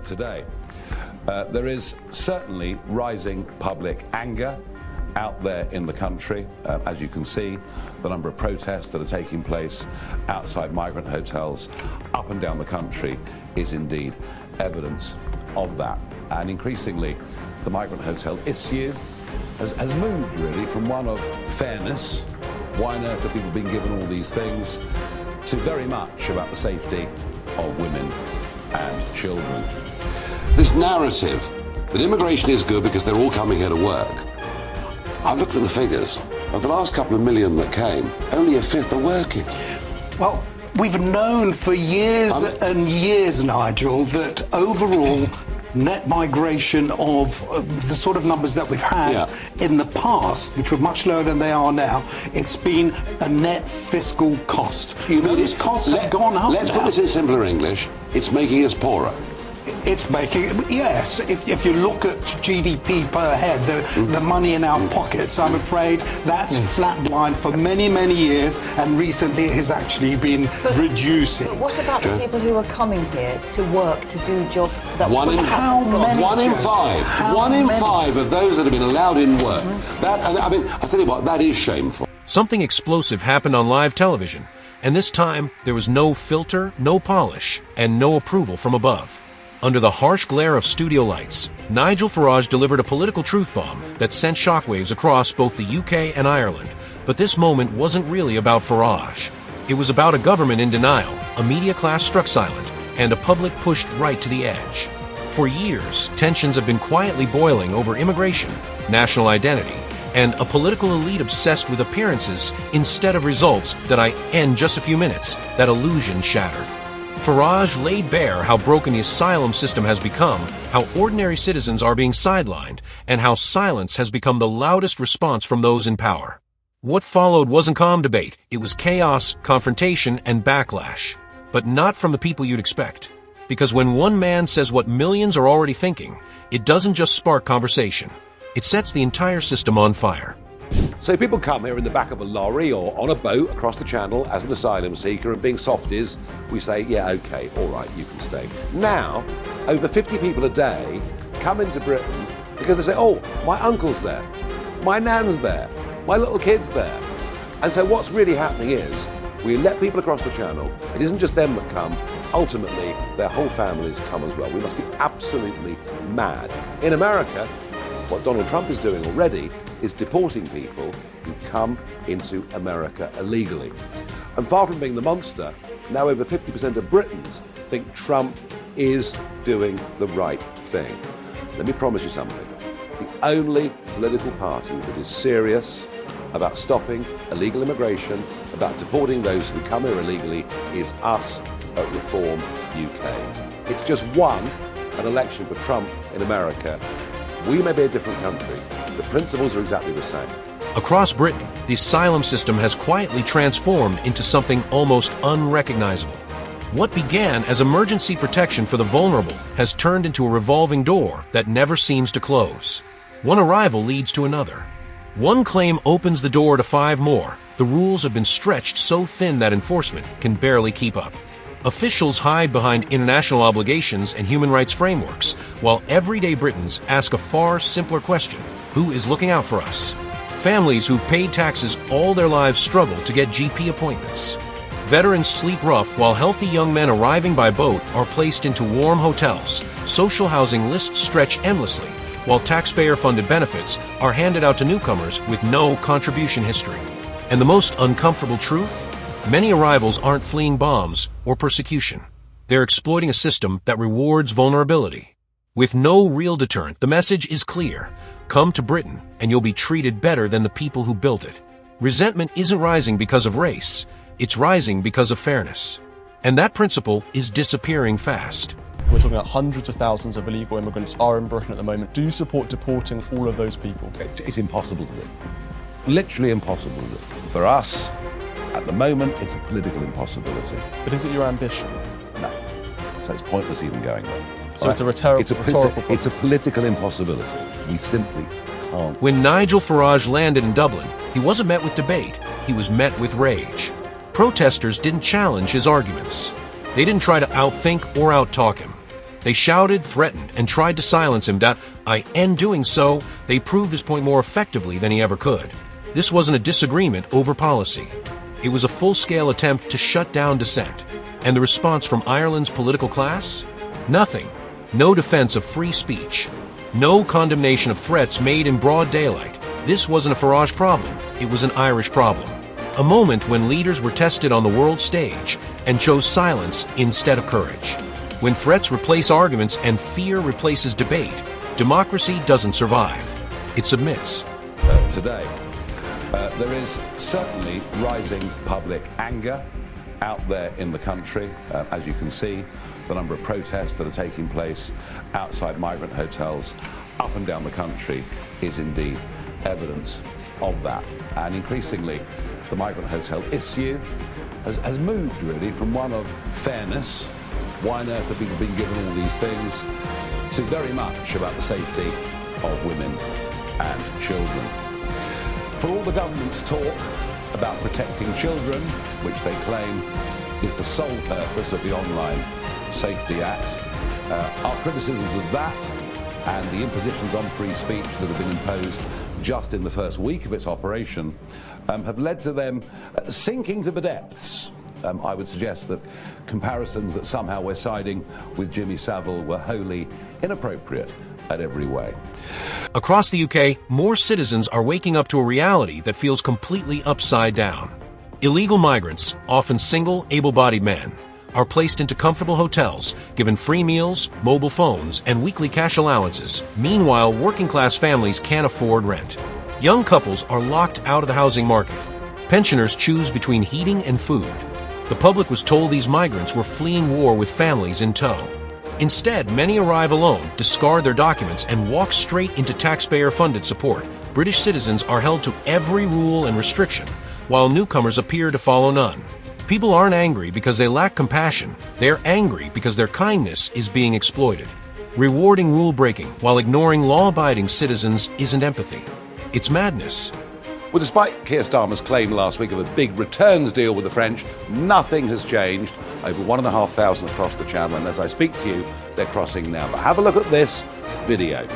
today. There is certainly rising public anger out there in the country. As you can see, the number of protests that are taking place outside migrant hotels up and down the country is indeed evidence of that. And increasingly, the migrant hotel issue has moved really from one of fairness, why on earth have people been given all these things, to very much about the safety of women and children. This narrative that immigration is good because they're all coming here to work. I've looked at the figures. Of the last couple of million that came, only a fifth are working. Well, we've known for years and years, Nigel, that overall net migration of the sort of numbers that we've had in the past, which were much lower than they are now, it's been a net fiscal cost. Those costs have gone up. Let's put this in simpler English. It's making us poorer. It's making, yes, if you look at GDP per head, the money in our pockets, I'm afraid that's flatlined for many, many years, and recently it has actually been reducing. But what about the people who are coming here to work, to do jobs that One in five of those that have been allowed in work. I'll tell you what, that is shameful. Something explosive happened on live television, and this time there was no filter, no polish, and no approval from above. Under the harsh glare of studio lights, Nigel Farage delivered a political truth bomb that sent shockwaves across both the UK and Ireland. But this moment wasn't really about Farage. It was about a government in denial, a media class struck silent, and a public pushed right to the edge. For years, tensions have been quietly boiling over immigration, national identity, and a political elite obsessed with appearances instead of results that in just a few minutes, that illusion shattered. Farage laid bare how broken the asylum system has become, how ordinary citizens are being sidelined, and how silence has become the loudest response from those in power. What followed wasn't calm debate, it was chaos, confrontation, and backlash. But not from the people you'd expect. Because when one man says what millions are already thinking, it doesn't just spark conversation. It sets the entire system on fire. So people come here in the back of a lorry or on a boat across the channel as an asylum seeker, and being softies, we say, yeah, okay, all right, you can stay. Now, over 50 people a day come into Britain because they say, oh, my uncle's there, my nan's there, my little kid's there. And so what's really happening is we let people across the channel. It isn't just them that come. Ultimately, their whole families come as well. We must be absolutely mad. In America, what Donald Trump is doing already is deporting people who come into America illegally. And far from being the monster, now over 50% of Britons think Trump is doing the right thing. Let me promise you something. The only political party that is serious about stopping illegal immigration, about deporting those who come here illegally, is us at Reform UK. It's just won an election for Trump in America. We may be a different country. The principles are exactly the same. Across Britain, the asylum system has quietly transformed into something almost unrecognizable. What began as emergency protection for the vulnerable has turned into a revolving door that never seems to close. One arrival leads to another. One claim opens the door to 5 more. The rules have been stretched so thin that enforcement can barely keep up. Officials hide behind international obligations and human rights frameworks, while everyday Britons ask a far simpler question: who is looking out for us? Families who've paid taxes all their lives struggle to get GP appointments. Veterans sleep rough while healthy young men arriving by boat are placed into warm hotels. Social housing lists stretch endlessly, while taxpayer-funded benefits are handed out to newcomers with no contribution history. And the most uncomfortable truth? Many arrivals aren't fleeing bombs or persecution. They're exploiting a system that rewards vulnerability. With no real deterrent, the message is clear. Come to Britain, and you'll be treated better than the people who built it. Resentment isn't rising because of race. It's rising because of fairness. And that principle is disappearing fast. We're talking about hundreds of thousands of illegal immigrants are in Britain at the moment. Do you support deporting all of those people? It's impossible to do. Literally impossible to do. For us, at the moment, it's a political impossibility. But is it your ambition? No. So it's pointless even going there. So it's a rhetorical problem. It's a political impossibility. We simply can't. When Nigel Farage landed in Dublin, he wasn't met with debate. He was met with rage. Protesters didn't challenge his arguments. They didn't try to outthink or outtalk him. They shouted, threatened, and tried to silence him, in doing so, they proved his point more effectively than he ever could. This wasn't a disagreement over policy. It was a full-scale attempt to shut down dissent. And the response from Ireland's political class? Nothing. No defense of free speech. No condemnation of threats made in broad daylight. This wasn't a Farage problem. It was an Irish problem. A moment when leaders were tested on the world stage and chose silence instead of courage. When threats replace arguments and fear replaces debate, democracy doesn't survive. It submits. Today, there is certainly rising public anger out there in the country. As you can see, the number of protests that are taking place outside migrant hotels up and down the country is indeed evidence of that. And increasingly, the migrant hotel issue has moved really from one of fairness, why on earth have people been given all these things, to very much about the safety of women and children. For all the government's talk about protecting children, which they claim is the sole purpose of the Online Safety Act, our criticisms of that and the impositions on free speech that have been imposed just in the first week of its operation have led to them sinking to the depths. I would suggest that comparisons that somehow we're siding with Jimmy Savile were wholly inappropriate at every way. Across the UK, more citizens are waking up to a reality that feels completely upside down. Illegal migrants, often single, able-bodied men, are placed into comfortable hotels, given free meals, mobile phones, and weekly cash allowances. Meanwhile, working-class families can't afford rent. Young couples are locked out of the housing market. Pensioners choose between heating and food. The public was told these migrants were fleeing war with families in tow. Instead, many arrive alone, discard their documents, and walk straight into taxpayer-funded support. British citizens are held to every rule and restriction, while newcomers appear to follow none. People aren't angry because they lack compassion. They're angry because their kindness is being exploited. Rewarding rule-breaking while ignoring law-abiding citizens isn't empathy. It's madness. Well, despite Keir Starmer's claim last week of a big returns deal with the French, nothing has changed. Over 1,500 across the channel, and as I speak to you, they're crossing now. But have a look at this video.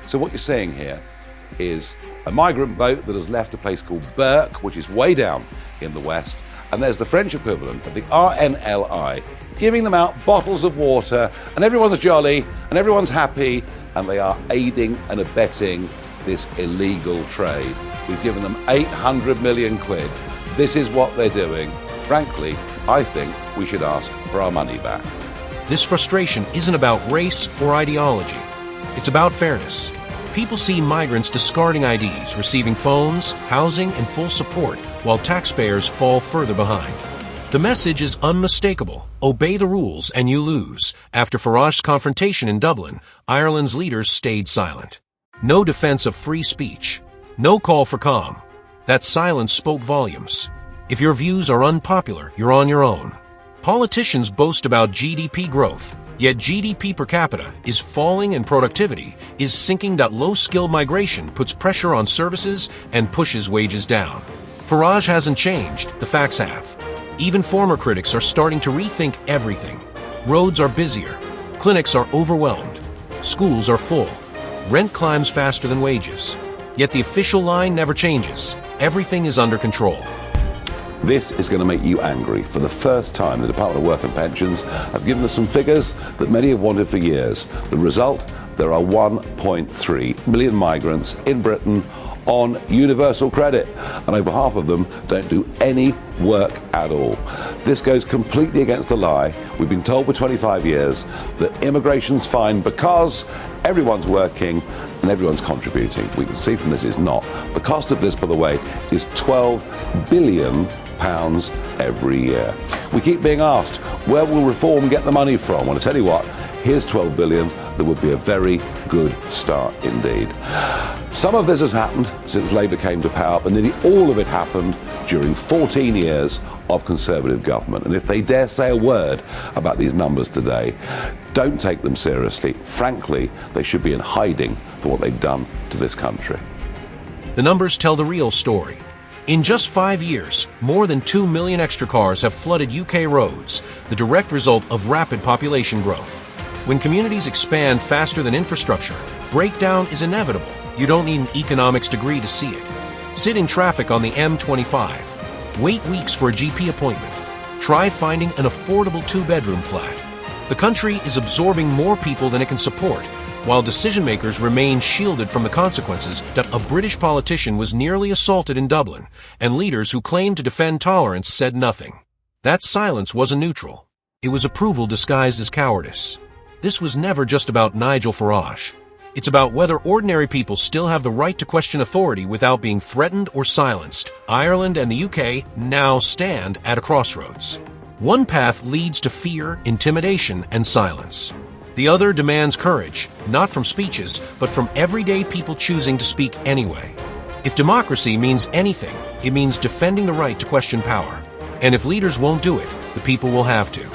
So what you're seeing here is a migrant boat that has left a place called Burke, which is way down in the west, and there's the French equivalent of the RNLI giving them out bottles of water, and everyone's jolly and everyone's happy, and they are aiding and abetting this illegal trade. We've given them 800 million quid. This is what they're doing. Frankly, I think we should ask for our money back. This frustration isn't about race or ideology. It's about fairness. People see migrants discarding IDs, receiving phones, housing, and full support, while taxpayers fall further behind. The message is unmistakable. Obey the rules and you lose. After Farage's confrontation in Dublin, Ireland's leaders stayed silent. No defense of free speech. No call for calm. That silence spoke volumes. If your views are unpopular, you're on your own. Politicians boast about GDP growth, yet GDP per capita is falling and productivity is sinking. Low-skilled migration puts pressure on services and pushes wages down. Farage hasn't changed, the facts have. Even former critics are starting to rethink everything. Roads are busier. Clinics are overwhelmed. Schools are full. Rent climbs faster than wages. Yet the official line never changes. Everything is under control. This is going to make you angry. For the first time, the Department of Work and Pensions have given us some figures that many have wanted for years. The result, there are 1.3 million migrants in Britain on universal credit, and over half of them don't do any work at all. This goes completely against the lie we've been told for 25 years that immigration's fine because everyone's working and everyone's contributing. We can see from this is not. The cost of this, by the way, is £12 billion every year. We keep being asked, where will reform get the money from? Well, I tell you what, Here's 12 billion. That would be a very good start indeed. Some of this has happened since Labour came to power, but nearly all of it happened during 14 years of Conservative government. And if they dare say a word about these numbers today, don't take them seriously. Frankly, they should be in hiding for what they've done to this country. The numbers tell the real story. In just 5 years, more than 2 million extra cars have flooded UK roads, the direct result of rapid population growth. When communities expand faster than infrastructure, breakdown is inevitable. You don't need an economics degree to see it. Sit in traffic on the M25. Wait weeks for a GP appointment. Try finding an affordable 2-bedroom flat. The country is absorbing more people than it can support, while decision-makers remain shielded from the consequences that a British politician was nearly assaulted in Dublin, and leaders who claimed to defend tolerance said nothing. That silence wasn't neutral. It was approval disguised as cowardice. This was never just about Nigel Farage. It's about whether ordinary people still have the right to question authority without being threatened or silenced. Ireland and the UK now stand at a crossroads. One path leads to fear, intimidation, and silence. The other demands courage, not from speeches, but from everyday people choosing to speak anyway. If democracy means anything, it means defending the right to question power. And if leaders won't do it, the people will have to.